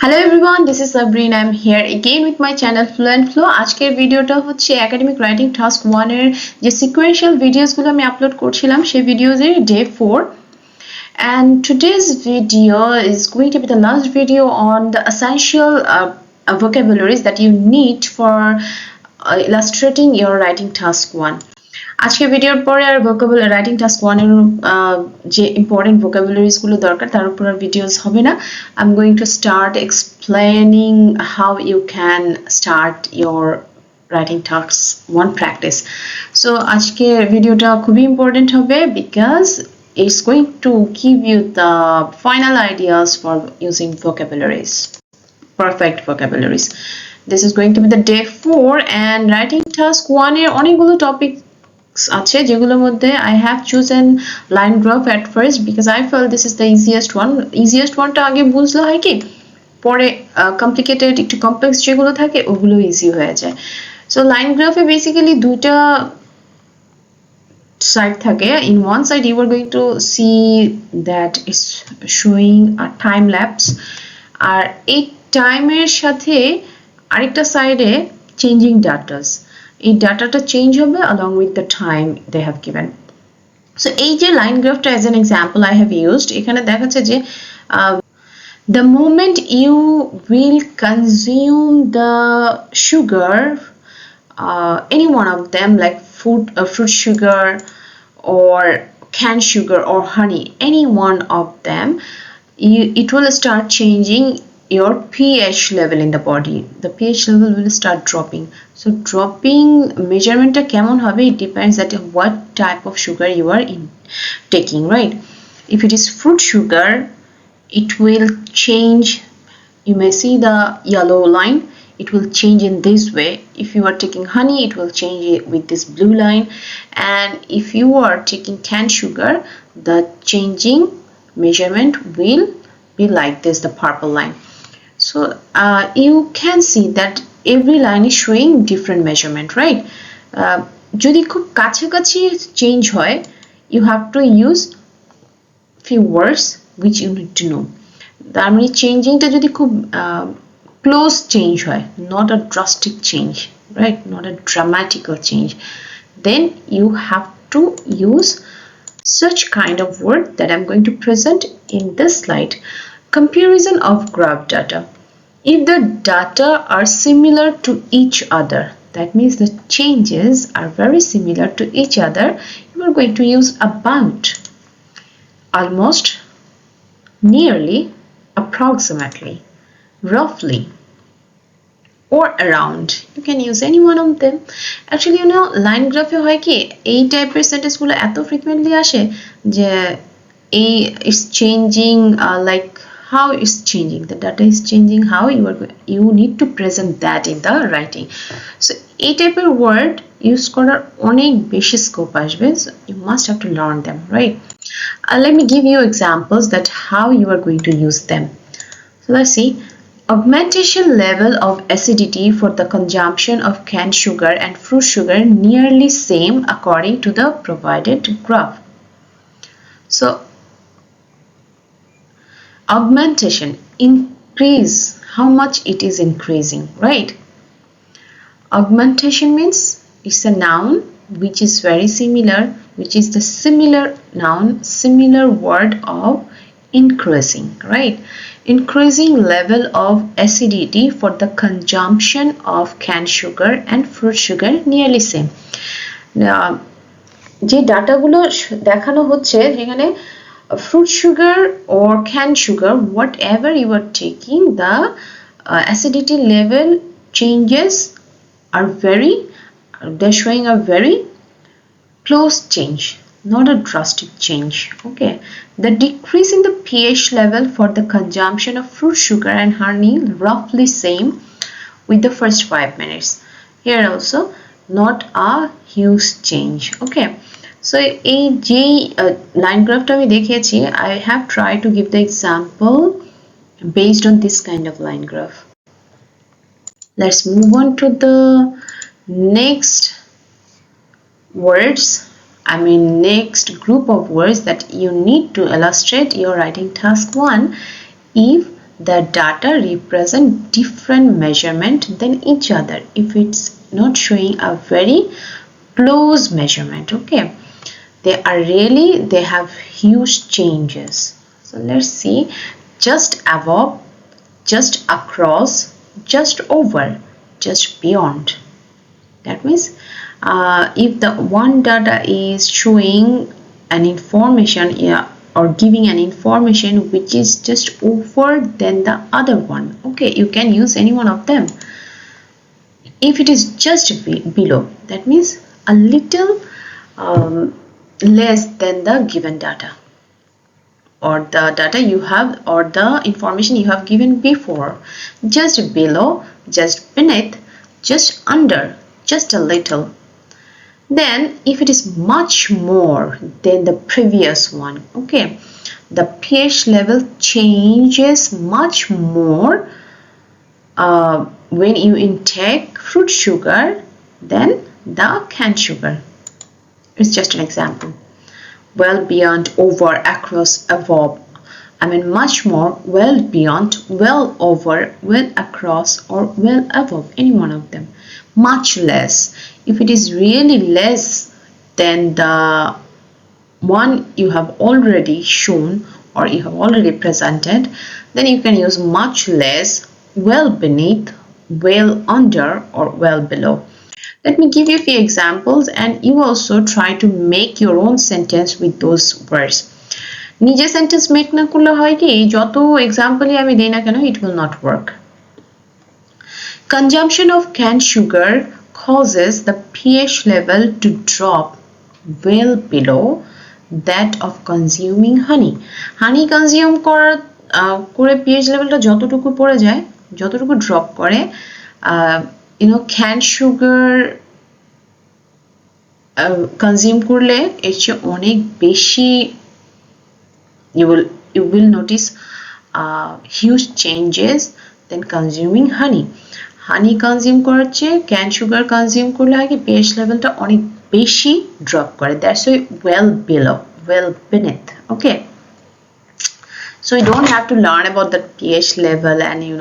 Hello everyone, this is Sabrina. I'm here again with my channel Fluent Flow. আজকের ভিডিওটা হচ্ছে academic writing task 1 এর যে sequential ভিডিওসগুলো আমি আপলোড করছিলাম সেই ভিডিওসের day 4 and today's video is going to be the last video on the essential vocabularies that you need for illustrating your writing task 1. আজকের ভিডিওর পরে আর ভোকাবুলারি রাইটিং টাস্ক 1 এর যে ইম্পর্টেন্ট ভোকাবুলারিজ গুলো দরকার তার উপর আর ভিডিওস হবে না। I'm going to start explaining how you can start your writing task 1 practice. So আজকের ভিডিওটা খুবই ইম্পর্টেন্ট হবে because it's going to give you the final ideas for using vocabularies, perfect vocabularies. This is going to be the day 4 and writing task 1 এর অনেকগুলো topic আছে যেগুলোর মধ্যে I have chosen line graph at first because I felt this is the easiest one টা আগে বুঝলে হয় কি পরে complicated একটু complex যেগুলো থাকে ওগুলো ইজি হয়ে যায়। So line graph এ basically দুইটা side থাকে. In one side you are going to see that it's showing a time lapse আর এই টাইমের সাথে আরেকটা সাইডে changing datas. এই ডাটাটা চেঞ্জ হবে along with the time they have given. So এই যে লাইন গ্রাফটা as an example I have used এখানে দেখাচ্ছে যে the moment you will consume the sugar, any one of them like fruit sugar or canned sugar or honey, any one of them, it will start changing your pH level in the body. The pH level will start dropping. So dropping measurement ta kemon hobe, it depends that what type of sugar you are taking, right? If it is fruit sugar, it will change. You may see the yellow line. It will change in this way. If you are taking honey, it will change it with this blue line. And if you are taking canned sugar, the changing measurement will be like this, the purple line. So you can see that every line is showing different measurement, right? যদি খুব কাছাকাছি change হয় you have to use few words which you need to know. তার মানে চেঞ্জিংটা যদি খুব close change হয়, not a drastic change, right? Not a dramatical change, then you have to use such kind of word that I'm going to present in this slide. Comparison of graph data. If the data are similar to each other, that means the changes are very similar to each other, you are going to use about, almost, nearly, approximately, roughly, or around. You can use any one of them. Actually, you know, line graph e hoy ki ei type er sentence gulo eto frequently ashe je is changing like how is changing, the data is changing, how you need to present that in the writing. So এই টাইপের word use করার অনেক বেশি scope আসবে, so you must have to learn them, right? Let me give you examples that how you are going to use them. So let's see. Augmentation level of acidity for the consumption of canned sugar and fruit sugar nearly same according to the provided graph. So augmentation, increase, how much it is increasing, right? Augmentation means it's a noun which is very similar, which is the similar noun, similar word of increasing, right? Increasing level of acidity for the consumption of canned sugar and fruit sugar nearly same. যে ডাটাগুলো দেখানো হচ্ছে এখানে fruit sugar or canned sugar, whatever you are taking, the acidity level changes are they're showing a very close change, not a drastic change. Okay, the decrease in the pH level for the consumption of fruit sugar and honey roughly same with the first 5 minutes. Here also not a huge change. Okay, so এই যে line graph আমি দেখিয়েছি, I have tried to give the example based on this kind of line graph. Let's move on to the next words, next group of words that you need to illustrate your writing task 1 if the data represent different measurement than each other if it's not showing a very close measurement. Okay, they have huge changes. So let's see, just above, just across, just over, just beyond. That means if the one data is showing an information, or giving an information which is just over than the other one, okay, you can use any one of them. If it is just below, that means a little less than the given data, or the data you have, or the information you have given before. Just below, just beneath, just under, just a little. Then if it is much more than the previous one, okay, the pH level changes much more when you intake fruit sugar than the canned sugar. It's just an example. Well beyond, over, across, above. I mean much more, well beyond, well over, well across, or well above, any one of them. Much less. If it is really less than the one you have already shown or you have already presented, then you can use much less, well beneath, well under, or well below. Let me give you a few examples and you also try to make your own sentence with those words. নিজে sentence make না করলে হয় কি, যত এক্সাম্পলই আমি দেই না কেন, it will not work. Consumption of canned sugar causes the pH level to drop well below that of consuming honey. Honey consume করে pH levelটা যতটুকু পড়ে যায়, যতটুকু ড্রপ করে, canned sugar consume করলে এর চেয়ে অনেক বেশি you will notice huge changes than consuming honey. Honey consume করার চেয়ে canned sugar consume করলে হয় কি pH levelটা অনেক বেশি drop করে. That's why well below, well beneath. Okay. So you don't have to learn about the pH level and you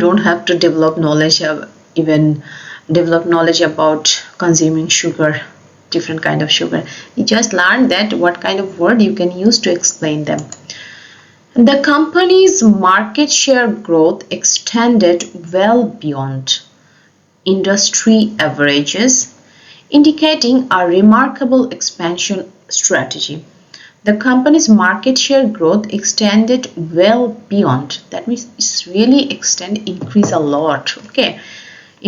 don't have to develop knowledge about consuming sugar, different kind of sugar. You just learn that what kind of word you can use to explain them. The company's market share growth extended well beyond industry averages, indicating a remarkable expansion strategy. The company's market share growth extended well beyond. That means it's really increase a lot. Okay.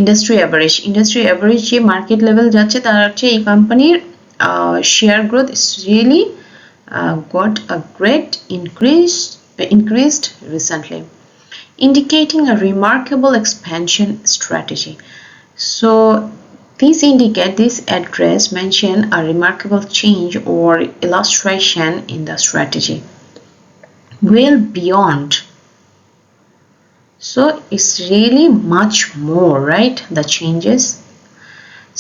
Industry average যে market level যাচ্ছে তার হচ্ছে এই কোম্পানির share growth is really got a great increased recently, indicating a remarkable expansion strategy. So this address mention a remarkable change or illustration in the strategy. Well beyond. So it's really much more, right? The changes.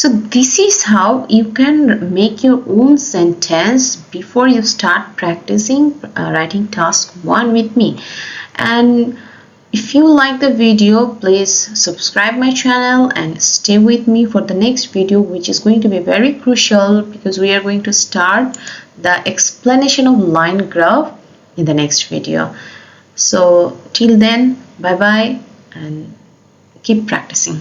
So this is how you can make your own sentence before you start practicing writing task 1 with me. And if you like the video, please subscribe my channel and stay with me for the next video, which is going to be very crucial because we are going to start the explanation of line graph in the next video. So till then, bye bye and keep practicing.